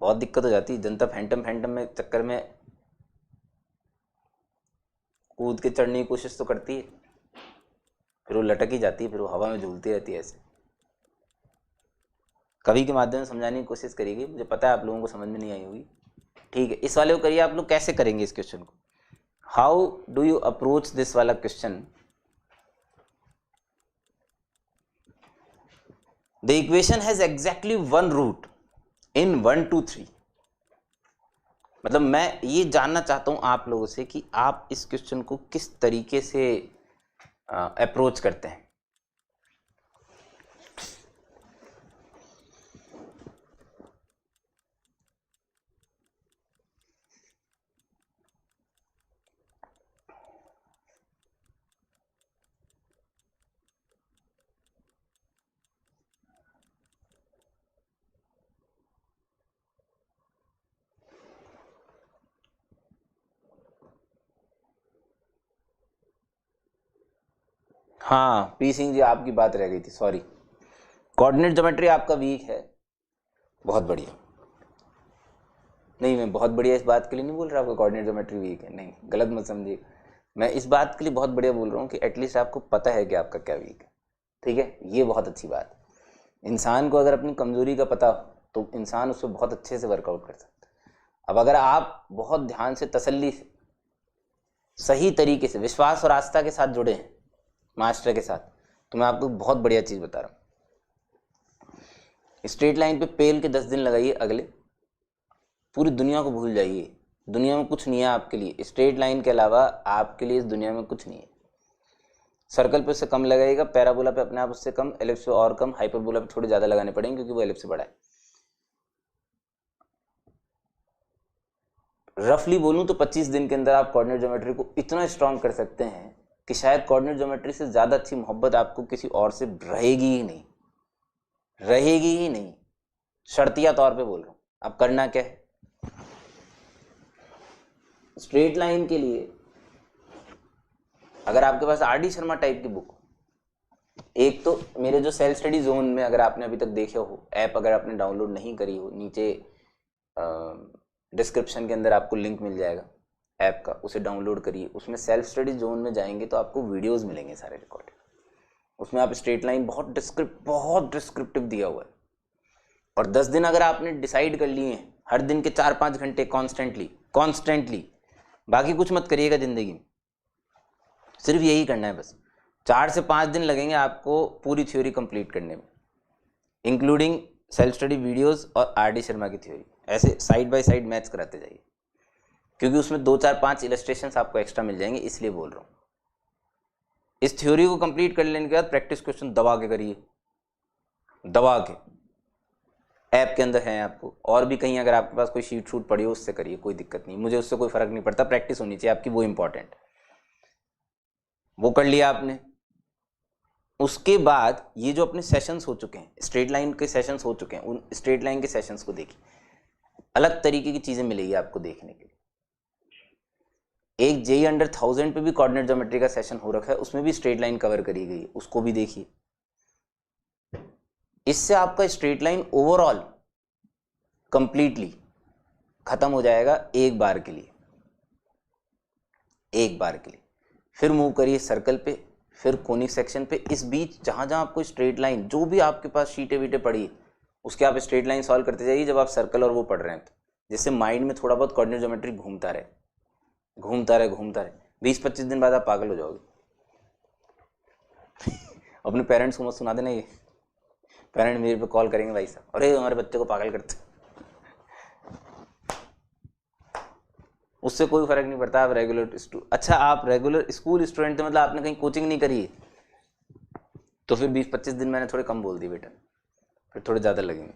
बहुत दिक्कत हो जाती है। जनता फैंटम में चक्कर में कूद के चढ़ने की कोशिश तो करती है, फिर वो लटक ही जाती है, फिर वो हवा में झूलती रहती है। ऐसे कवि के माध्यम से समझाने की कोशिश करिएगी, मुझे पता है आप लोगों को समझ में नहीं आई होगी। ठीक है, इस वाले को करिए। आप लोग कैसे करेंगे इस क्वेश्चन को? How do you approach this वाला question? The equation has exactly one root in 1 2 3। मतलब मैं ये जानना चाहता हूं आप लोगों से कि आप इस क्वेश्चन को किस तरीके से अप्रोच करते हैं। हाँ पी सिंह जी, आपकी बात रह गई थी, सॉरी। कोऑर्डिनेट ज्योमेट्री आपका वीक है, बहुत बढ़िया। नहीं, मैं बहुत बढ़िया इस बात के लिए नहीं बोल रहा आपका कोऑर्डिनेट ज्योमेट्री वीक है, नहीं गलत मत समझिए। मैं इस बात के लिए बहुत बढ़िया बोल रहा हूँ कि एटलीस्ट आपको पता है कि आपका क्या वीक है। ठीक है, ये बहुत अच्छी बात है। इंसान को अगर अपनी कमजोरी का पता हो तो इंसान उससे बहुत अच्छे से वर्कआउट कर सकता है। अब अगर आप बहुत ध्यान से, तसल्ली से, सही तरीके से, विश्वास और आस्था के साथ जुड़े हैं मास्टर के साथ, तो मैं आपको बहुत बढ़िया चीज बता रहा हूँ। स्ट्रेट लाइन पे पेल के 10 दिन लगाइए अगले, पूरी दुनिया को भूल जाइए। दुनिया में कुछ नहीं है आपके लिए, स्ट्रेट लाइन के अलावा आपके लिए इस दुनिया में कुछ नहीं है। सर्कल पे उससे कम लगाइएगा, पैराबोला पे अपने आप उससे कम, एलिप्स पे और कम, हाइपरबोला पे थोड़े ज्यादा लगाने पड़ेंगे क्योंकि वो एलिप्स से बड़ा है। रफली बोलूं तो 25 दिन के अंदर आप कोऑर्डिनेट ज्योमेट्री को इतना स्ट्रांग कर सकते हैं कि शायद कोऑर्डिनेट ज्योमेट्री से ज्यादा अच्छी मोहब्बत आपको किसी और से रहेगी ही नहीं, रहेगी ही नहीं। शर्तिया तौर पे बोल रहा हूं। अब करना क्या है? स्ट्रेट लाइन के लिए अगर आपके पास आर डी शर्मा टाइप की बुक, एक तो मेरे जो सेल्फ स्टडी जोन में अगर आपने अभी तक देखे हो ऐप, अगर आपने डाउनलोड नहीं करी हो, नीचे डिस्क्रिप्शन के अंदर आपको लिंक मिल जाएगा ऐप का, उसे डाउनलोड करिए। उसमें सेल्फ स्टडी जोन में जाएंगे तो आपको वीडियोस मिलेंगे सारे रिकॉर्ड। उसमें आप स्ट्रेट लाइन बहुत डिस्क्रिप्टिव दिया हुआ है। और 10 दिन अगर आपने डिसाइड कर लिए हैं, हर दिन के 4-5 घंटे कॉन्स्टेंटली, बाकी कुछ मत करिएगा जिंदगी में, सिर्फ यही करना है बस। 4 से 5 दिन लगेंगे आपको पूरी थ्योरी कंप्लीट करने में, इंक्लूडिंग सेल्फ स्टडी वीडियोस और आर डी शर्मा की थ्योरी। ऐसे साइड बाय साइड मैथ्स कराते जाइए, क्योंकि उसमें 2-4-5 इलस्ट्रेशंस आपको एक्स्ट्रा मिल जाएंगे, इसलिए बोल रहा हूँ। इस थ्योरी को कंप्लीट कर लेने के बाद प्रैक्टिस क्वेश्चन दबा के करिए, दबा के। ऐप के अंदर है आपको, और भी कहीं अगर आपके पास कोई शीट शूट पड़ी हो उससे करिए, कोई दिक्कत नहीं, मुझे उससे कोई फर्क नहीं पड़ता। प्रैक्टिस होनी चाहिए आपकी, वो इंपॉर्टेंट। वो कर लिया आपने। उसके बाद ये जो अपने सेशंस हो चुके हैं, स्ट्रेट लाइन के सेशंस हो चुके हैं, उन स्ट्रेट लाइन के सेशंस को देखिए। अलग तरीके की चीजें मिलेगी आपको देखने के लिए। एक जेई अंडर 1000 पे भी कोऑर्डिनेट ज्योमेट्री का सेशन हो रखा है, उसमें भी स्ट्रेट लाइन कवर करी गई है, उसको भी देखिए। इससे आपका स्ट्रेट लाइन ओवरऑल कंप्लीटली खत्म हो जाएगा एक बार के लिए, एक बार के लिए। फिर मूव करिए सर्कल पे, फिर कोनिक सेक्शन पे। इस बीच जहां जहां आपको स्ट्रेट लाइन, जो भी आपके पास शीटें वीटें पड़ी है, उसके आप स्ट्रेट लाइन सॉल्व करते जाइए जब आप सर्कल और वो पढ़ रहे हैं, तो जिससे माइंड में थोड़ा बहुत कोऑर्डिनेट ज्योमेट्री घूमता रहे। 20-25 दिन बाद आप पागल हो जाओगे। अपने पेरेंट्स को मत सुना देना ये, पेरेंट मेरे पे कॉल करेंगे, भाई साहब अरे हमारे बच्चे को पागल करते। उससे कोई फर्क नहीं पड़ता। आप आप रेगुलर स्कूल स्टूडेंट थे, मतलब आपने कहीं कोचिंग नहीं करी है, तो फिर 20-25 दिन मैंने थोड़े कम बोल दिए बेटा, फिर थोड़े ज़्यादा लगेंगे,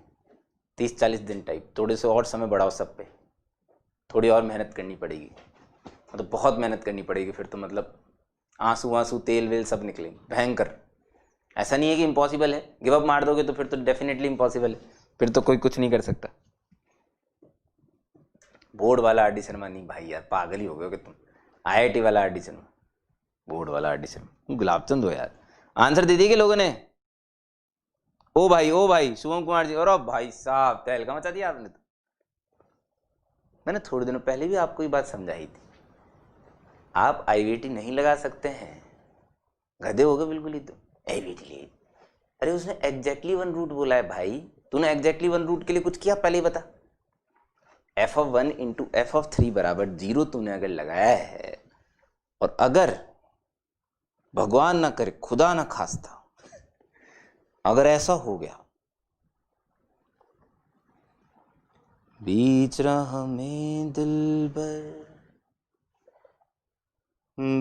30-40 दिन टाइप। थोड़े से और समय बढ़ाओ सब पे, थोड़ी और मेहनत करनी पड़ेगी, मतलब बहुत मेहनत करनी पड़ेगी फिर तो, मतलब आंसू तेल वेल सब निकलेंगे भयंकर। ऐसा नहीं है कि इम्पॉसिबल है, गिव अप मार दोगे तो फिर तो डेफिनेटली इम्पॉसिबल है, फिर तो कोई कुछ नहीं कर सकता। बोर्ड वाला आर डी शर्मा नहीं भाई, यार पागल ही हो गए तुम। IIT वाला आर डी शर्मा, बोर्ड वाला आर डी शर्मा, गुलाबचंद हो यार। आंसर दे दिए लोगों ने? ओ भाई शुभम कुमार जी, और भाई साहब तहलका मचा दिया आपने तो। मैंने थोड़े दिनों पहले भी आपको ये बात समझाई थी। आप आईवीटी नहीं लगा सकते हैं, गधे हो गए बिल्कुल ही। तो आईवीटी लिए, अरे उसने एग्जैक्टली वन रूट बोला है भाई, तूने एग्जैक्टली वन रूट के लिए कुछ किया पहले ही बता। f(1) इंटू f(3) बराबर 0 तूने अगर लगाया है, और अगर भगवान ना करे, खुदा ना खास्ता, अगर ऐसा हो गया बीच राह में दिलबर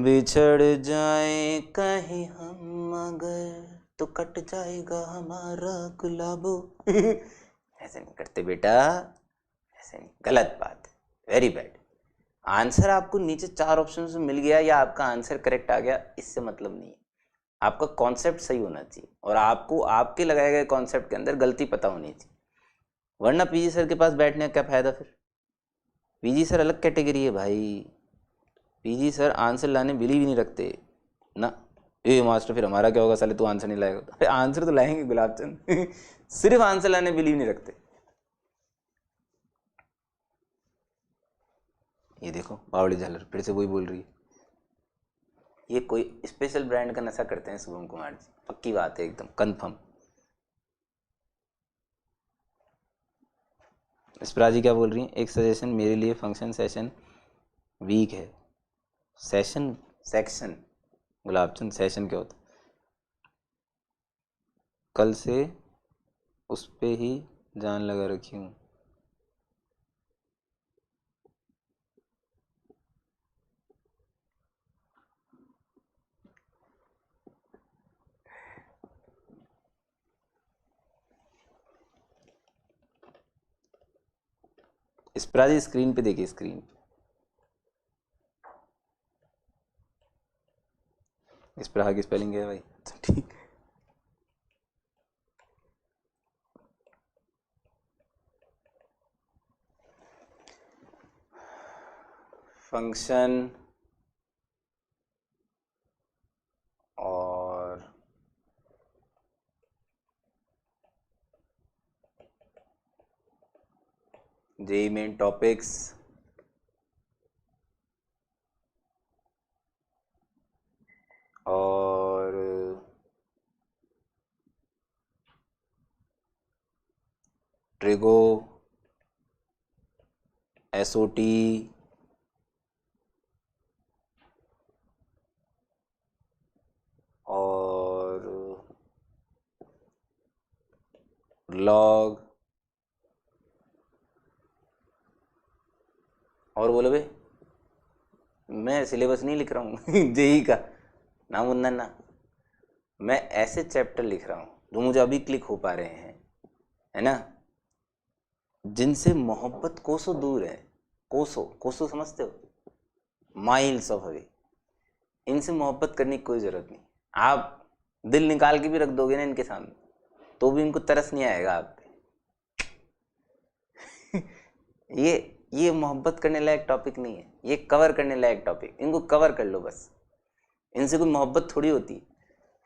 बिछड़ जाए कहीं हम अगर, तो कट जाएगा हमारा गुलाबो। ऐसे नहीं करते बेटा, ऐसे नहीं, गलत बात है, वेरी बैड। आंसर आपको नीचे 4 ऑप्शन में मिल गया या आपका आंसर करेक्ट आ गया, इससे मतलब नहीं है। आपका कॉन्सेप्ट सही होना चाहिए और आपको आपके लगाए गए कॉन्सेप्ट के अंदर गलती पता होनी चाहिए, वरना पीजी सर के पास बैठने का क्या फायदा फिर। पीजी सर अलग कैटेगरी है भाई, पीजी सर आंसर लाने बिलीव ही नहीं रखते ना। ए मास्टर फिर हमारा क्या होगा, साले तू आंसर नहीं लाएगा। अरे आंसर तो लाएंगे गुलाबचंद। सिर्फ आंसर लाने बिलीव नहीं रखते। ये देखो बावड़ी झालर फिर से वही बोल रही है, ये कोई स्पेशल ब्रांड का नशा करते हैं शुभम कुमार जी, पक्की बात है, एकदम कंफर्म। स्प्रा जी क्या बोल रही हैं, एक सजेशन मेरे लिए, फंक्शन सेशन वीक है। सेशन सेक्शन गुलाबचंद, सेशन क्या होता, कल से उस पे ही जान लगा रखी हूँ। स्प्रा जी स्क्रीन पे देखिए, स्क्रीन स्प्रा की स्पेलिंग क्या है भाई, ठीक। फंक्शन और जेई मेन टॉपिक्स और ट्रिगो, एसओटी और लॉग, और बोलो भाई, मैं सिलेबस नहीं लिख रहा हूँ जेई का ना मुन्ना ना, मैं ऐसे चैप्टर लिख रहा हूँ जो मुझे अभी क्लिक हो पा रहे हैं, है ना, जिनसे मोहब्बत कोसों दूर है। कोसों, कोसों समझते हो, माइल्स ऑफ अवे। इनसे मोहब्बत करने की कोई ज़रूरत नहीं। आप दिल निकाल के भी रख दोगे ना इनके सामने, तो भी इनको तरस नहीं आएगा आप पे। ये मोहब्बत करने लायक टॉपिक नहीं है, ये कवर करने लायक टॉपिक, इनको कवर कर लो बस, इनसे कोई मोहब्बत थोड़ी होती है।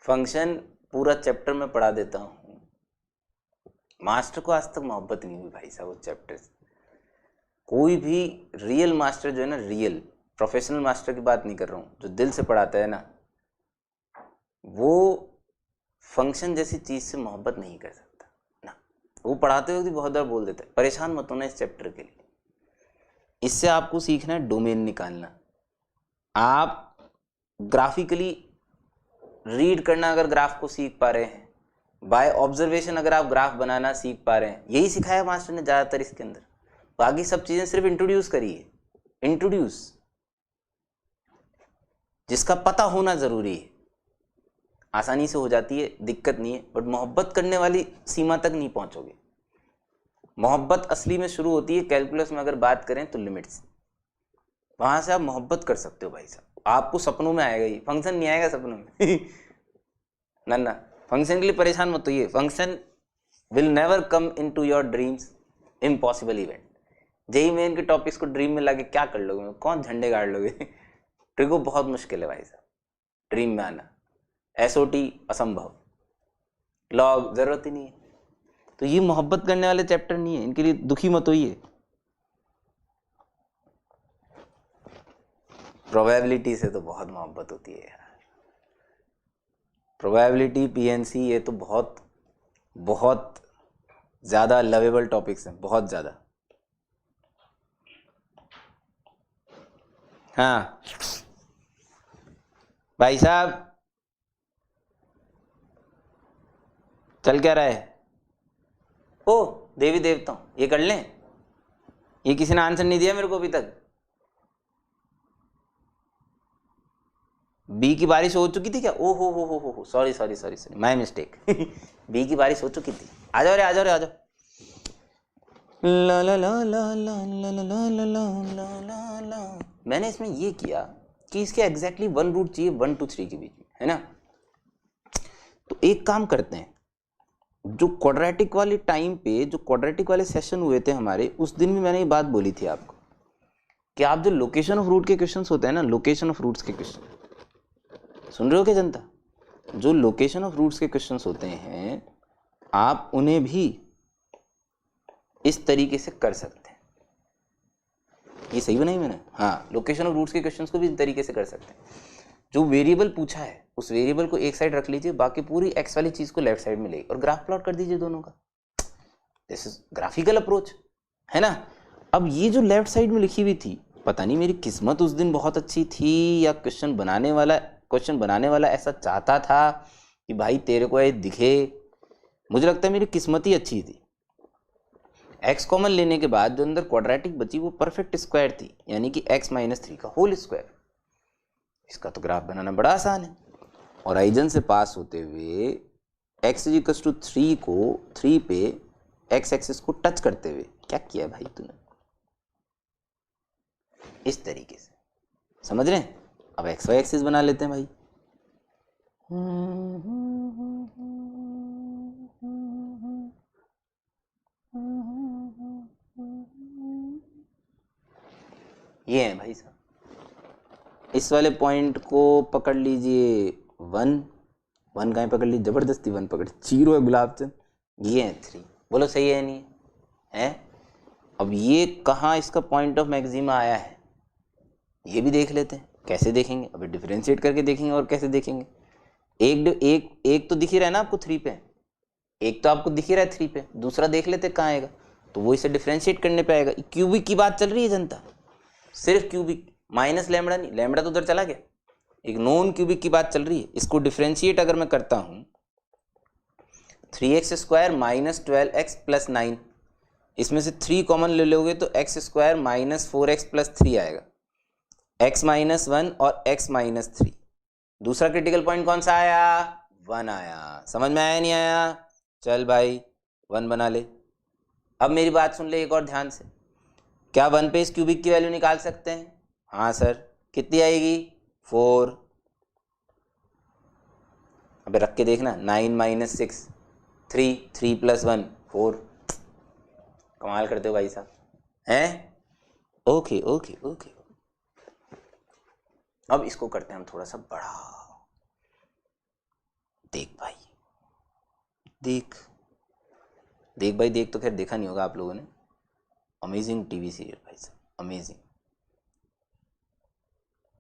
फंक्शन पूरा चैप्टर में पढ़ा देता हूँ, मास्टर को आज तक मोहब्बत नहीं हुई भाई साहब उस चैप्टर से। कोई भी रियल मास्टर जो है ना, रियल प्रोफेशनल मास्टर की बात नहीं कर रहा हूँ, जो दिल से पढ़ाता है ना, वो फंक्शन जैसी चीज़ से मोहब्बत नहीं कर सकता ना। वो पढ़ाते हुए भी बहुत बार बोल देता है, परेशान मत होना इस चैप्टर के लिए। इससे आपको सीखना है डोमेन निकालना। आप ग्राफिकली रीड करना अगर ग्राफ को सीख पा रहे हैं, बाय ऑब्जर्वेशन अगर आप ग्राफ बनाना सीख पा रहे हैं, यही सिखाया मास्टर ने ज़्यादातर इसके अंदर। बाकी सब चीज़ें सिर्फ इंट्रोड्यूस करिए, इंट्रोड्यूस, जिसका पता होना ज़रूरी है। आसानी से हो जाती है, दिक्कत नहीं है, बट मोहब्बत करने वाली सीमा तक नहीं पहुंचोगे। मोहब्बत असली में शुरू होती है कैलकुलस में, अगर बात करें तो लिमिट्स, वहां से आप मोहब्बत कर सकते हो भाई साहब। आपको सपनों में आएगा ही, फंक्शन नहीं आएगा सपनों में। ना फंक्शन के लिए परेशान मत होइए, function will never come into your dreams, impossible event. JEE Main के टॉपिक्स को ड्रीम में लाके क्या कर लोगे, कौन झंडे गाड़ लोगे। ट्रिगो बहुत मुश्किल है भाई साहब ड्रीम में आना, एसओटी असंभव, लॉग जरूरत ही नहीं है। तो ये मोहब्बत करने वाले चैप्टर नहीं है, इनके लिए दुखी मत होइए। प्रोबेबिलिटी से तो बहुत मोहब्बत होती है यार, प्रोबेबिलिटी, पीएनसी, ये तो बहुत बहुत ज़्यादा लवेबल टॉपिक्स हैं, बहुत ज़्यादा। हाँ भाई साहब, चल क्या रहा है? ओ देवी देवता, ये कर लें, ये किसी ने आंसर नहीं दिया मेरे को अभी तक। बी की बारिश हो चुकी थी क्या? ओ हो, sorry sorry sorry sorry, my mistake. B की बारिश हो चुकी थी। आ जाओ रे, आ जाओ रे, आ जाओ। ला ला ला ला ला ला ला ला ला ला ला ला। मैंने इसमें ये किया कि इसके एग्जैक्टली 1 रूट चाहिए 1 to 3 के बीच में, है ना। तो एक काम करते हैं, जो क्वाड्रेटिक वाले टाइम पे, जो क्वाड्रेटिक वाले सेशन हुए थे हमारे, उस दिन भी मैंने ये बात बोली थी आपको कि आप जो लोकेशन ऑफ रूट के क्वेश्चंस होते हैं ना, लोकेशन ऑफ रूट्स के क्वेश्चन, सुन रहे हो क्या जनता? जो लोकेशन ऑफ रूट्स के क्वेश्चंस होते हैं, आप उन्हें भी इस तरीके से कर सकते हैं। ये सही बनाई मैंने? हाँ, लोकेशन ऑफ रूट्स के क्वेश्चंस को भी इस तरीके से कर सकते हैं। जो वेरिएबल पूछा है उस वेरिएबल को एक साइड रख लीजिए, बाकी पूरी एक्स वाली चीज को लेफ्ट साइड में लेगी और ग्राफ प्लॉट कर दीजिए दोनों का। दिस इज ग्राफिकल अप्रोच, है ना। अब ये जो लेफ्ट साइड में लिखी हुई थी, पता नहीं मेरी किस्मत उस दिन बहुत अच्छी थी या क्वेश्चन बनाने वाला ऐसा चाहता था कि भाई तेरे को ये दिखे। मुझे लगता है मेरी किस्मत ही अच्छी थी। एक्स कॉमन लेने के बाद जो अंदर क्वाड्रेटिक बची वो परफेक्ट स्क्वायर थी, यानी कि x-3 का होल स्क्वायर। इसका तो ग्राफ बनाना बड़ा आसान है। ओराइजन से पास होते हुए x=3 को 3 पे x एक्सिस को टच करते हुए क्या किया भाई तूने? इस तरीके से, समझ रहे हैं? अब xy एक्सिस बना लेते हैं भाई। ये है भाई साहब, इस वाले पॉइंट को पकड़ लीजिए 1 कहाँ पकड़ लीजिए, जबरदस्ती 1 पकड़, 0 है गुलाबचंद, ये है 3। बोलो सही है नहीं है? अब ये कहाँ इसका पॉइंट ऑफ मैक्सिमा आया है ये भी देख लेते हैं। कैसे देखेंगे? अभी डिफरेंशिएट करके देखेंगे। और कैसे देखेंगे? एक तो दिख ही रहा है ना आपको 3 पे, एक तो आपको दिख ही रहा है 3 पे, दूसरा देख लेते कहाँ आएगा। तो वो इसे डिफरेंशिएट करने पे आएगा। क्यूबिक की बात चल रही है जनता, सिर्फ क्यूबिक, माइनस लैम्बडा नहीं, लैम्बडा तो उधर चला गया। एक नॉन क्यूबिक की बात चल रही है। इसको डिफरेंशिएट अगर मैं करता हूं 3x² - 12x + 9, इसमें से 3 कॉमन ले लोगे तो x² - 4x + 3 आएगा, x - 1 और x - 3। दूसरा क्रिटिकल पॉइंट कौन सा आया? 1 आया। समझ में आया नहीं आया? चल भाई 1 बना ले। अब मेरी बात सुन ले एक और ध्यान से। क्या 1 पे इस क्यूबिक की वैल्यू निकाल सकते हैं? हाँ सर, कितनी आएगी? 4। अबे रख के देखना, 9 - 6 3, 3 + 1 4। कमाल करते हो भाई साहब, हैं? Okay okay okay. अब इसको करते हैं हम थोड़ा सा बड़ा। देख भाई, देख भाई देख, तो खैर देखा नहीं होगा आप लोगों ने। अमेजिंग टीवी सीरियल भाई साहब, अमेजिंग।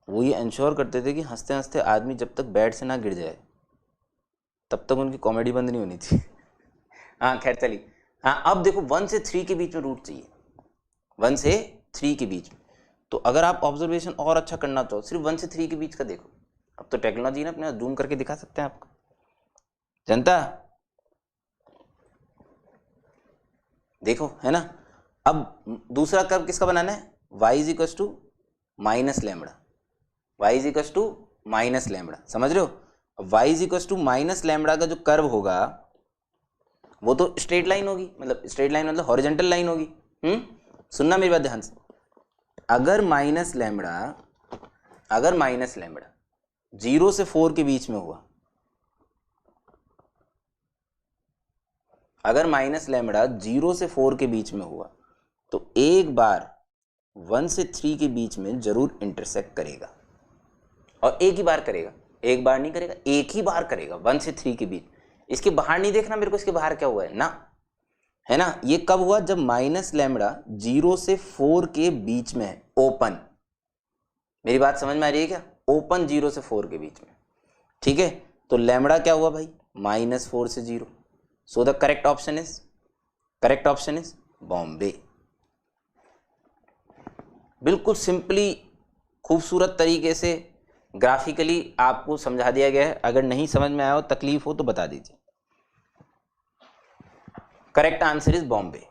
वो ये इंश्योर करते थे कि हंसते हंसते आदमी जब तक बेड से ना गिर जाए तब तक उनकी कॉमेडी बंद नहीं होनी चाहिए। हाँ खैर चलिए। हाँ अब देखो 1 से 3 के बीच में रूट चाहिए, 1 से 3 के बीच में। तो अगर आप ऑब्जर्वेशन और अच्छा करना चाहो, सिर्फ 1 से 3 के बीच का देखो। अब तो टेक्नोलॉजी ना अपने जूम करके दिखा सकते हैं आपको जनता, देखो है ना। अब दूसरा कर्व किसका बनाना है? y = -λ, y = -λ, समझ रहे हो? अब y = -λ का जो कर्व होगा वो तो स्ट्रेट लाइन होगी, मतलब स्ट्रेट लाइन मतलब हॉरिजॉन्टल लाइन होगी। सुनना मेरी बात ध्यान से। अगर -λ 0 से 4 के बीच में हुआ, अगर -λ 0 से 4 के बीच में हुआ तो एक बार 1 से 3 के बीच में जरूर इंटरसेक्ट करेगा। और एक ही बार करेगा, एक बार नहीं करेगा, एक ही बार करेगा 1 से 3 के बीच। इसके बाहर नहीं देखना मेरे को, इसके बाहर क्या हुआ है ना, है ना। ये कब हुआ? जब -λ 0 से 4 के बीच में है, ओपन। मेरी बात समझ में आ रही है क्या? ओपन 0 से 4 के बीच में, ठीक है। तो लैम्बडा क्या हुआ भाई? -4 से 0। So the correct option is Bombay. बिल्कुल सिंपली, खूबसूरत तरीके से ग्राफिकली आपको समझा दिया गया है। अगर नहीं समझ में आया हो, तकलीफ हो तो बता दीजिए। Correct answer is Bombay.